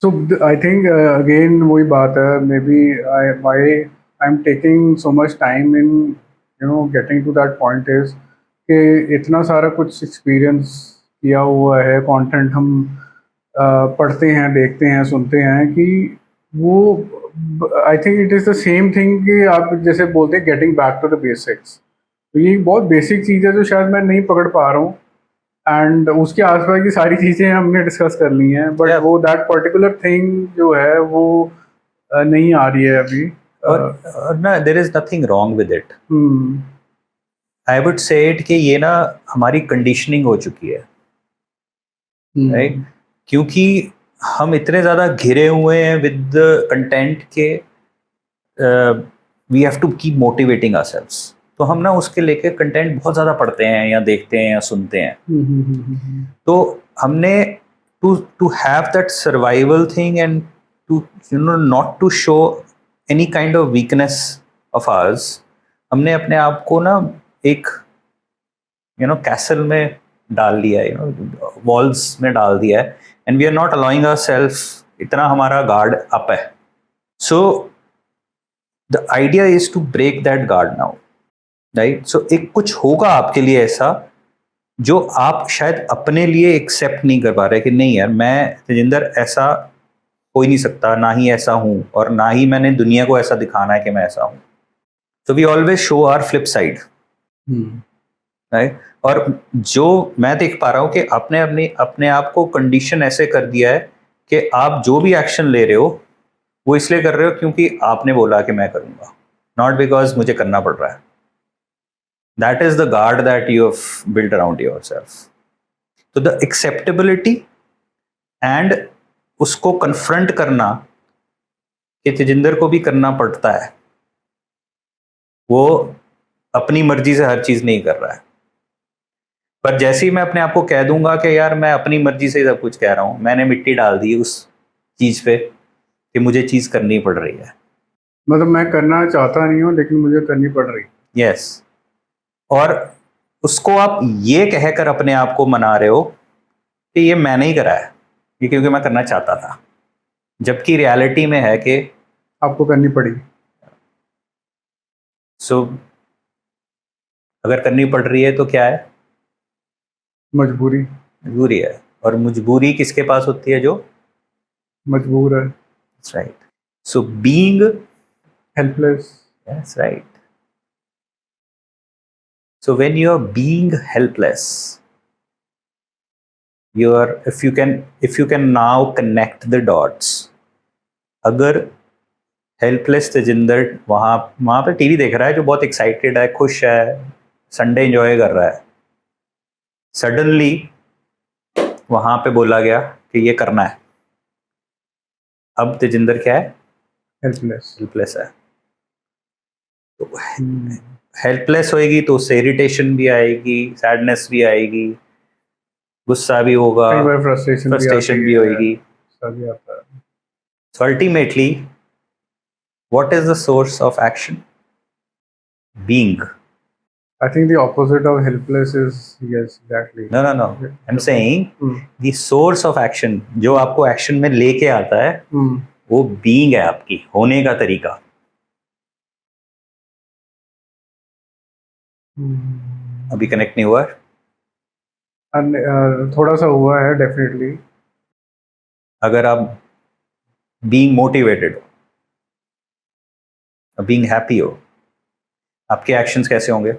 So I think again वही बात है, maybe I why I'm taking so much time in getting to that point is कि इतना सारा कुछ एक्सपीरियंस किया हुआ है, कंटेंट हम पढ़ते हैं, देखते हैं, सुनते हैं कि वो I think it is the same thing कि आप जैसे बोलते हैं getting back to the basics. तो ये बहुत बेसिक चीज़ है जो शायद मैं नहीं पकड़ पा रहा हूँ, एंड उसके आसपास की सारी चीज़ें हमने डिस्कस कर ली हैं, बट Yeah. वो दैट पर्टिकुलर थिंग जो है वो नहीं आ रही है अभी। और ना there is nothing wrong with it. Hmm. I would say it कि ये ना हमारी कंडीशनिंग हो चुकी है, राइट? क्योंकि हम इतने ज़्यादा घिरे हुए हैं विद कंटेंट के we have to keep motivating ourselves. तो हम ना उसके लेके कंटेंट बहुत ज़्यादा पढ़ते हैं या देखते हैं या सुनते हैं। तो हमने to to have that survival thing and to not to show any kind of weakness of ours, हमने अपने आप को ना एक कैसल में डाल दिया है, वॉल्स में डाल दिया है, and we are not allowing ourselves, इतना हमारा गार्ड अप है। So the idea is to break that guard now, right? So एक कुछ होगा आपके लिए ऐसा जो आप शायद अपने लिए एक्सेप्ट नहीं कर पा रहे कि नहीं यार, मैं तेजिंदर ऐसा हो ही नहीं सकता, ना ही ऐसा हूं, और ना ही मैंने दुनिया को ऐसा दिखाना है कि मैं ऐसा हूं। So we always show our flip side, right? और जो मैं देख पा रहा हूँ कि आपने अपने आप को कंडीशन ऐसे कर दिया है कि आप जो भी एक्शन ले रहे हो वो इसलिए कर रहे हो क्योंकि आपने बोला कि मैं करूंगा, नॉट बिकॉज मुझे करना पड़ रहा है। That is the guard that you have built around yourself. तो द एक्सेप्टेबिलिटी एंड उसको कन्फ्रंट करना कि तेजिंदर को भी करना पड़ता है, वो अपनी मर्जी से हर चीज नहीं कर रहा है। पर जैसे ही मैं अपने आप को कह दूंगा कि यार मैं अपनी मर्जी से सब कुछ कह रहा हूं, मैंने मिट्टी डाल दी उस चीज पे कि मुझे चीज करनी पड़ रही है। मतलब मैं करना चाहता नहीं हूँ लेकिन मुझे करनी पड़ रही। यस। और उसको आप ये कहकर अपने आप को मना रहे हो कि ये मैंने ही करा है, ये क्योंकि मैं करना चाहता था, जबकि रियलिटी में है कि आपको करनी पड़ी। सो अगर करनी पड़ रही है तो क्या है? मजबूरी। मजबूरी है। और मजबूरी किसके पास होती है? जो मजबूर है। Right. So being helpless. Yes, right. So when you're being helpless, if you can now connect the dots, अगर हेल्पलेस तेजिंदर वहां वहां पे टीवी देख रहा है, जो बहुत एक्साइटेड है, खुश है, संडे एंजॉय कर रहा है, सडनली वहां पे बोला गया कि ये करना है, अब तेजिंदर क्या है? हेल्पलेस। हेल्पलेस है। तो हेल्पलेस होएगी तो उससे इरिटेशन भी आएगी, सैडनेस भी आएगी, गुस्सा भी होगा, कई बार फ्रस्ट्रेशन भी आती फ्रस्ट्रेशन भी है, होएगी। सभी आता है। So ultimately, what is the source of action? Being. I think the opposite of helpless is yes, exactly. No. I'm saying the source of action, जो आपको एक्शन में लेके आता है, वो being है, आपकी होने का तरीका। अभी कनेक्ट नहीं हुआ? थोड़ा सा हुआ है डेफिनेटली। अगर आप being motivated हो, being happy हो, आपके एक्शंस कैसे होंगे?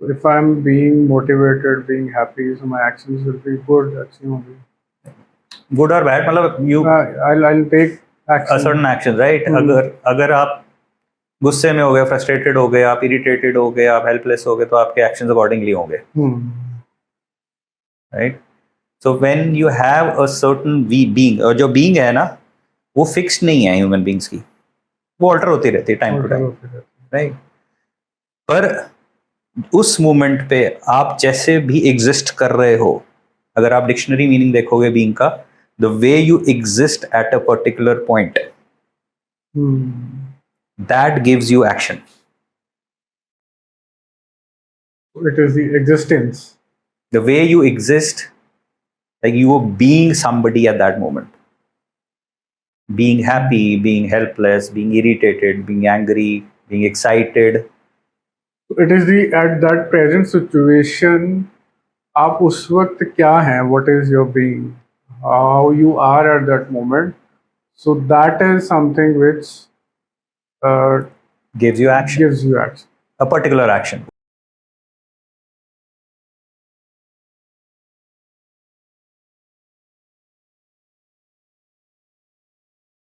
If I'm being motivated, being happy, so my actions will be good. अच्छी होंगी। गुड और बैड, मतलब you I'll take action. Certain action, right? अगर आप गुस्से में हो गए, फ्रस्ट्रेटेड हो गए, आप इरिटेटेड हो गए, आप हेल्पलेस हो गए, तो आपके एक्शंस अकॉर्डिंगली होंगे, right? So when you have a certain being, और जो बीइंग है ना, वो फिक्स्ड नहीं है ह्यूमन बीइंग्स की, वो अल्टर होती रहती है टाइम टू टाइम, राइट? पर उस मोमेंट पे आप जैसे भी एग्जिस्ट कर रहे हो, अगर आप डिक्शनरी मीनिंग देखोगे बीइंग का, the way you exist at a particular point, that gives you action. It is the existence. The way you exist Like you were being somebody at that moment. Being happy, being helpless, being irritated, being angry, being excited. It is the at that present situation, आप उस वक्त क्या हैं, what is your being, how you are at that moment. So that is something which Gives you action. gives you action. A particular action.